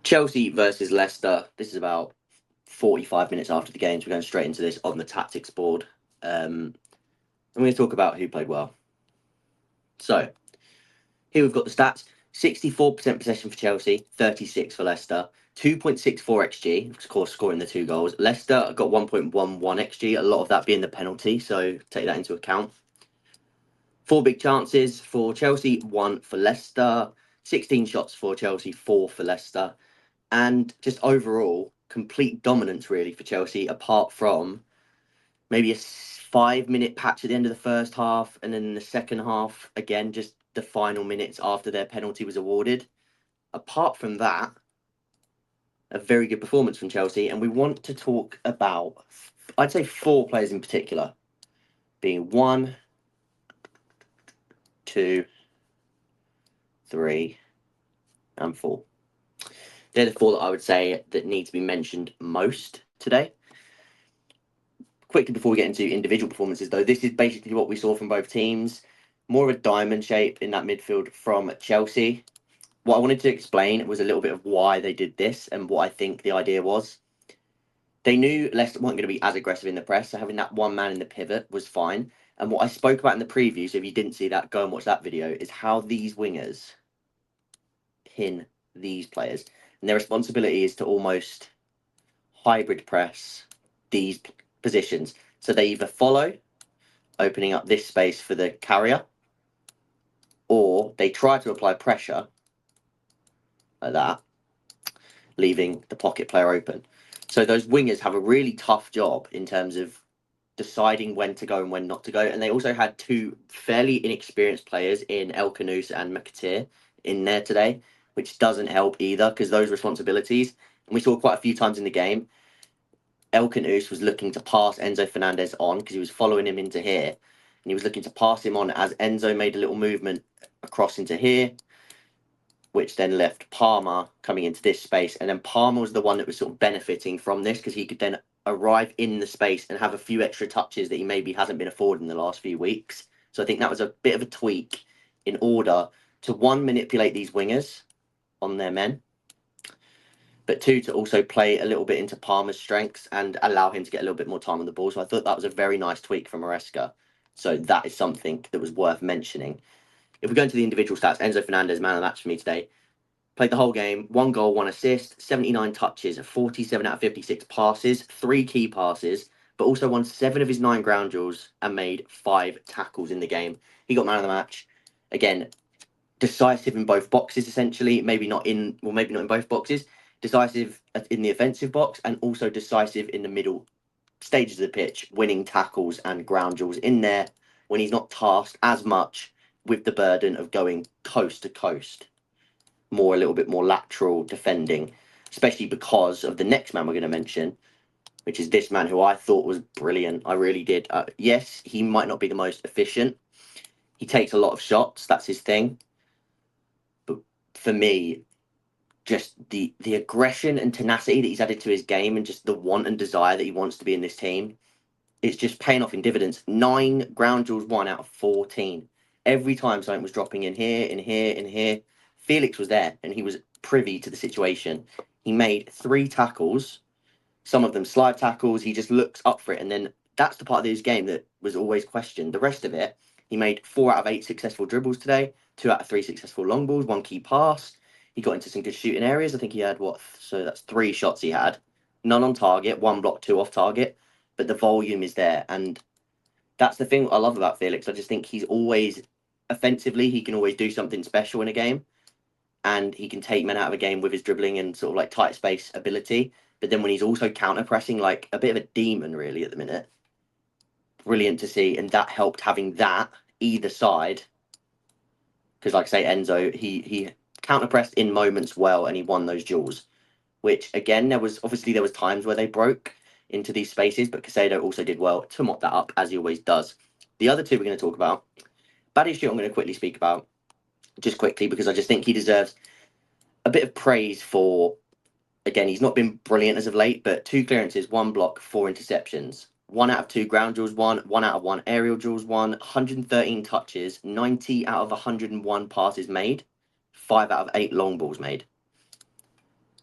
Chelsea versus Leicester. This is about 45 minutes after the game, so we're going straight into this on the tactics board. I'm going to talk about who played well. So, here we've got the stats. 64% possession for Chelsea, 36 for Leicester, 2.64 XG, of course, scoring the 2 goals. Leicester got 1.11 XG, a lot of that being the penalty, so take that into account. 4 big chances for Chelsea, 1 for Leicester, 16 shots for Chelsea, 4 for Leicester. And just overall, complete dominance really for Chelsea, apart from maybe a 5-minute patch at the end of the first half, and then in the second half, again, just the final minutes after their penalty was awarded. Apart from that, a very good performance from Chelsea, and we want to talk about, I'd say 4 players in particular, being 1, 2, 3, and 4. They're the 4 that I would say that need to be mentioned most today. Quickly before we get into individual performances, though, this is basically what we saw from both teams. More of a diamond shape in that midfield from Chelsea. What I wanted to explain was a little bit of why they did this and what I think the idea was. They knew Leicester weren't going to be as aggressive in the press, so having that one man in the pivot was fine. And what I spoke about in the preview, so if you didn't see that, go and watch that video, is how these wingers pin these players. And their responsibility is to almost hybrid press these positions. So they either follow, opening up this space for the carrier, or they try to apply pressure like that, leaving the pocket player open. So those wingers have a really tough job in terms of deciding when to go and when not to go. And they also had 2 fairly inexperienced players in El Kanous and McAteer in there today, which doesn't help either, because those responsibilities, and we saw quite a few times in the game, El Kanous was looking to pass Enzo Fernandez on because he was following him into here, and he was looking to pass him on as Enzo made a little movement across into here, which then left Palmer coming into this space. And then Palmer was the one that was sort of benefiting from this because he could then arrive in the space and have a few extra touches that he maybe hasn't been afforded in the last few weeks. So I think that was a bit of a tweak in order to, 1, manipulate these wingers on their men, but 2, to also play a little bit into Palmer's strengths and allow him to get a little bit more time on the ball. So I thought that was a very nice tweak from Maresca. So that is something that was worth mentioning. If we go into the individual stats, Enzo Fernandez, man of the match for me today. Played the whole game, 1 goal, 1 assist, 79 touches, 47 out of 56 passes, 3 key passes, but also won 7 of his 9 ground duels and made 5 tackles in the game. He got man of the match. Again, decisive in both boxes, essentially. Maybe not in both boxes. Decisive in the offensive box and also decisive in the middle stages of the pitch, winning tackles and ground duels in there when he's not tasked as much with the burden of going coast to coast. A little bit more lateral defending, especially because of the next man we're going to mention, which is this man who I thought was brilliant. I really did. Yes, he might not be the most efficient. He takes a lot of shots. That's his thing. But for me, just the aggression and tenacity that he's added to his game and just the want and desire that he wants to be in this team, it's just paying off in dividends. 9 ground duels won out of 14. Every time something was dropping in here, in here, in here, Felix was there and he was privy to the situation. He made 3 tackles, some of them slide tackles. He just looks up for it. And then that's the part of his game that was always questioned. The rest of it, he made 4 out of 8 successful dribbles today, 2 out of 3 successful long balls, 1 key pass. He got into some good shooting areas. I think he had so that's 3 shots he had. None on target, 1 block, 2 off target. But the volume is there. And that's the thing I love about Felix. I just think he's always, offensively, he can always do something special in a game. And he can take men out of a game with his dribbling and sort of like tight space ability. But then when he's also counter pressing, like a bit of a demon really at the minute. Brilliant to see. And that helped having that either side. Because like I say, Enzo, he counter pressed in moments well and he won those duels. Which again, there was times where they broke into these spaces, but Casado also did well to mop that up, as he always does. The other 2 we're going to talk about, Badiashile, I'm going to quickly speak about, just quickly, because I just think he deserves a bit of praise for, again, he's not been brilliant as of late, but 2 clearances, 1 block, 4 interceptions, 1 out of 2 ground duels, 1 out of 1 aerial duels, 113 touches, 90 out of 101 passes made, 5 out of 8 long balls made.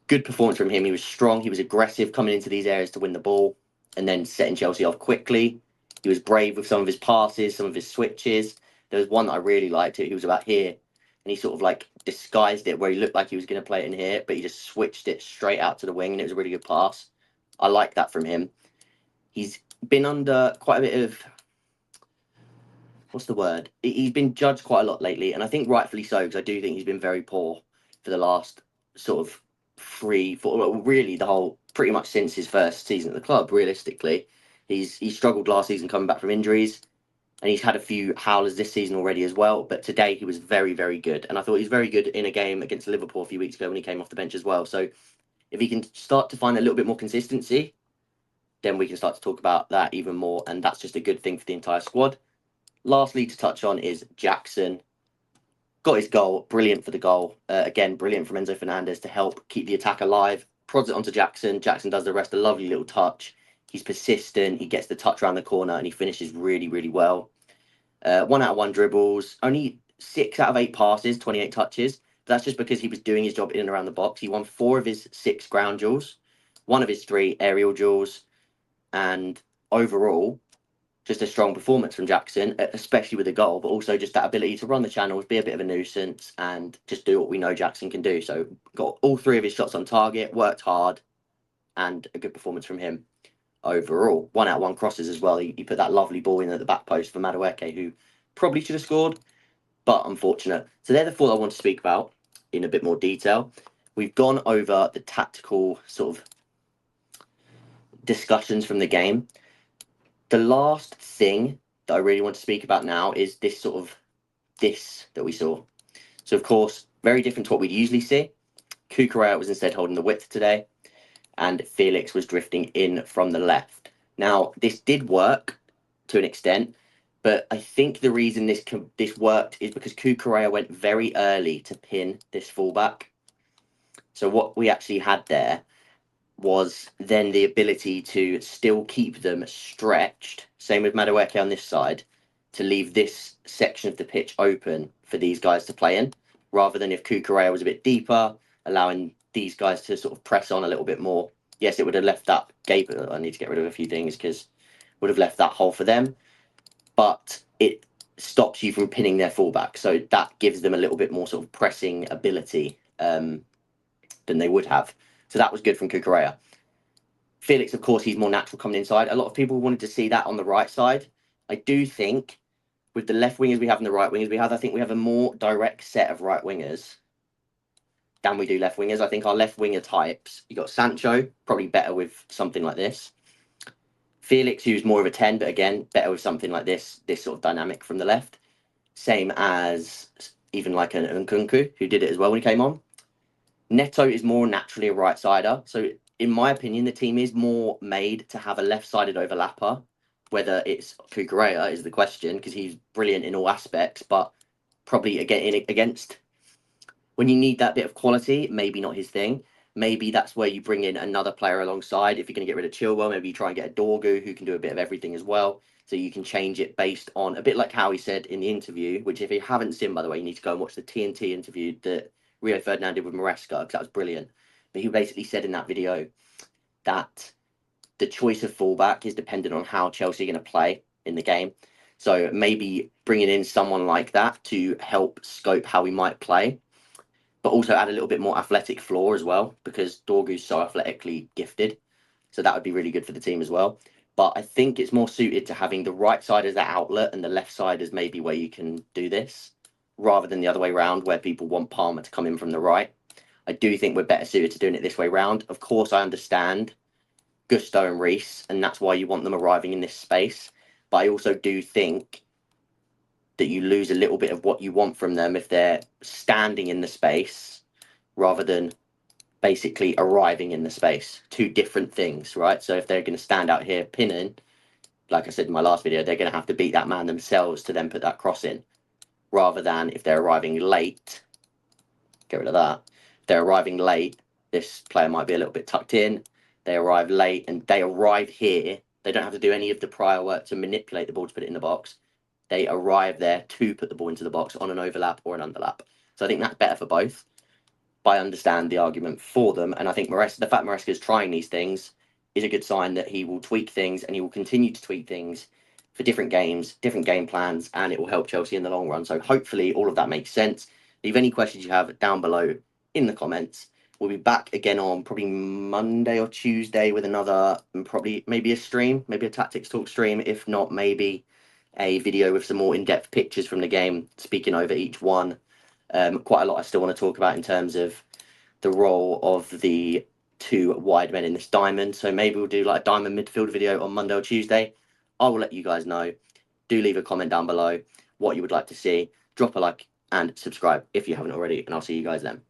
Good performance from him. He was strong. He was aggressive coming into these areas to win the ball and then setting Chelsea off quickly. He was brave with some of his passes, some of his switches. There was one that I really liked. He was about here and he sort of like disguised it where he looked like he was going to play it in here, but he just switched it straight out to the wing and it was a really good pass. I like that from him. He's been under quite a bit of, what's the word? He's been judged quite a lot lately, and I think rightfully so, because I do think he's been very poor for the last sort of 3, 4, well, really the whole, pretty much since his first season at the club, realistically. He struggled last season coming back from injuries, and he's had a few howlers this season already as well, but today he was very, very good, and I thought he was very good in a game against Liverpool a few weeks ago when he came off the bench as well. So if he can start to find a little bit more consistency, then we can start to talk about that even more, and that's just a good thing for the entire squad. Lastly, to touch on is Jackson. Got his goal, brilliant for the goal. Again, brilliant from Enzo Fernandez to help keep the attack alive. Prods it onto Jackson. Jackson does the rest, a lovely little touch. He's persistent. He gets the touch around the corner and he finishes really, really well. 1 out of 1 dribbles, only 6 out of 8 passes, 28 touches. But that's just because he was doing his job in and around the box. He won 4 of his 6 ground duels, 1 of his 3 aerial duels, and overall, just a strong performance from Jackson, especially with a goal, but also just that ability to run the channels, be a bit of a nuisance, and just do what we know Jackson can do. So got all 3 of his shots on target, worked hard, and a good performance from him overall. 1 out of 1 crosses as well. He put that lovely ball in at the back post for Madueke, who probably should have scored, but unfortunate. So they're the 4 I want to speak about in a bit more detail. We've gone over the tactical sort of discussions from the game. The last thing that I really want to speak about now is this that we saw. So, of course, very different to what we'd usually see. Cucurella was instead holding the width today, and Felix was drifting in from the left. Now, this did work to an extent, but I think the reason this worked is because Cucurella went very early to pin this fullback. So what we actually had there was then the ability to still keep them stretched, same with Madueke on this side, to leave this section of the pitch open for these guys to play in, rather than if Cucurella was a bit deeper, allowing these guys to sort of press on a little bit more. Yes, it would have left that gap. I need to get rid of a few things because would have left that hole for them, but it stops you from pinning their fullback. So that gives them a little bit more sort of pressing ability than they would have. So that was good from Cucurella. Felix, of course, he's more natural coming inside. A lot of people wanted to see that on the right side. I do think with the left wingers we have and the right wingers we have, I think we have a more direct set of right wingers than we do left wingers. I think our left winger types, you got Sancho, probably better with something like this. Felix, who's more of a 10, but again, better with something like this sort of dynamic from the left. Same as even like an Nkunku, who did it as well when he came on. Neto is more naturally a right-sider. So in my opinion, the team is more made to have a left-sided overlapper. Whether it's Cucurella is the question, because he's brilliant in all aspects, but probably against when you need that bit of quality, maybe not his thing. Maybe that's where you bring in another player alongside. If you're going to get rid of Chilwell, maybe you try and get a Dorgu who can do a bit of everything as well. So you can change it based on a bit like how he said in the interview, which if you haven't seen, by the way, you need to go and watch the TNT interview that Rio Ferdinand did with Maresca, because that was brilliant. But he basically said in that video that the choice of fullback is dependent on how Chelsea are going to play in the game. So maybe bringing in someone like that to help scope how we might play, but also add a little bit more athletic floor as well, because Dorgu's so athletically gifted. So that would be really good for the team as well. But I think it's more suited to having the right side as that outlet and the left side as maybe where you can do this, rather than the other way around where people want Palmer to come in from the right. I do think we're better suited to doing it this way round. Of course, I understand Gusto and Reece, and that's why you want them arriving in this space. But I also do think that you lose a little bit of what you want from them if they're standing in the space rather than basically arriving in the space. 2 different things, right? So if they're going to stand out here pinning, like I said in my last video, they're going to have to beat that man themselves to then put that cross in, rather than if they're arriving late, get rid of that. If they're arriving late, this player might be a little bit tucked in. They arrive late and they arrive here. They don't have to do any of the prior work to manipulate the ball to put it in the box. They arrive there to put the ball into the box on an overlap or an underlap. So I think that's better for both. but I understand the argument for them. And I think the fact Maresca is trying these things is a good sign that he will tweak things, and he will continue to tweak things for different games, different game plans, and it will help Chelsea in the long run. So hopefully all of that makes sense. Leave any questions you have down below in the comments. We'll be back again on probably Monday or Tuesday with another, probably maybe a stream, maybe a Tactics Talk stream. If not, maybe a video with some more in-depth pictures from the game, speaking over each one. Quite a lot I still want to talk about in terms of the role of the two wide men in this diamond. So maybe we'll do like a diamond midfield video on Monday or Tuesday. I will let you guys know. Do leave a comment down below what you would like to see. Drop a like and subscribe if you haven't already, and I'll see you guys then.